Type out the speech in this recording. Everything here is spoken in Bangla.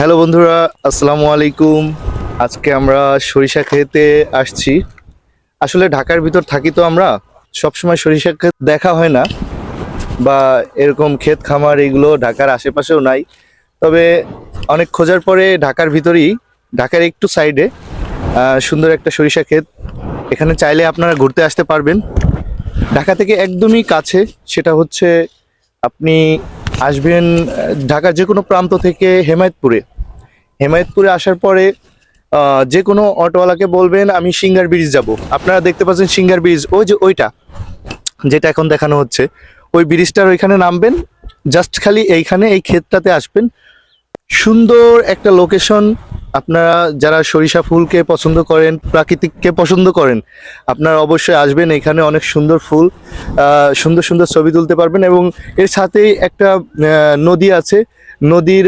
হ্যালো বন্ধুরা, আসসালামু আলাইকুম। আজকে আমরা সরিষা খেতে আসছি। আসলে ঢাকার ভিতর থাকি তো আমরা, সবসময় সরিষা ক্ষেত দেখা হয় না, বা এরকম ক্ষেত খামার এগুলো ঢাকার আশেপাশেও নাই। তবে অনেক খোঁজার পরে ঢাকার ভিতরেই, ঢাকার একটু সাইডে সুন্দর একটা সরিষা ক্ষেত। এখানে চাইলে আপনারা ঘুরতে আসতে পারবেন। ঢাকা থেকে একদমই কাছে। সেটা হচ্ছে আপনি আসবেন ঢাকার যে কোনো প্রান্ত থেকে হেমায়েতপুরে আসার পরে যে কোনো অটোওয়ালাকে বলবেন আমি সিঙ্গার ব্রিজ যাব। আপনারা দেখতে পাচ্ছেন সিঙ্গার ব্রিজ, ওই যে ওইটা যেটা এখন দেখানো হচ্ছে, ওই ব্রিজটার ওইখানে নামবেন। জাস্ট খালি এইখানে এই ক্ষেতটাতে আসবেন। সুন্দর একটা লোকেশন। আপনারা যারা সরিষা ফুলকে পছন্দ করেন, প্রাকৃতিককে পছন্দ করেন, আপনারা অবশ্যই আসবেন। এখানে অনেক সুন্দর ফুল, সুন্দর সুন্দর ছবি তুলতে পারবেন। এবং এর সাথেই একটা নদী আছে। নদীর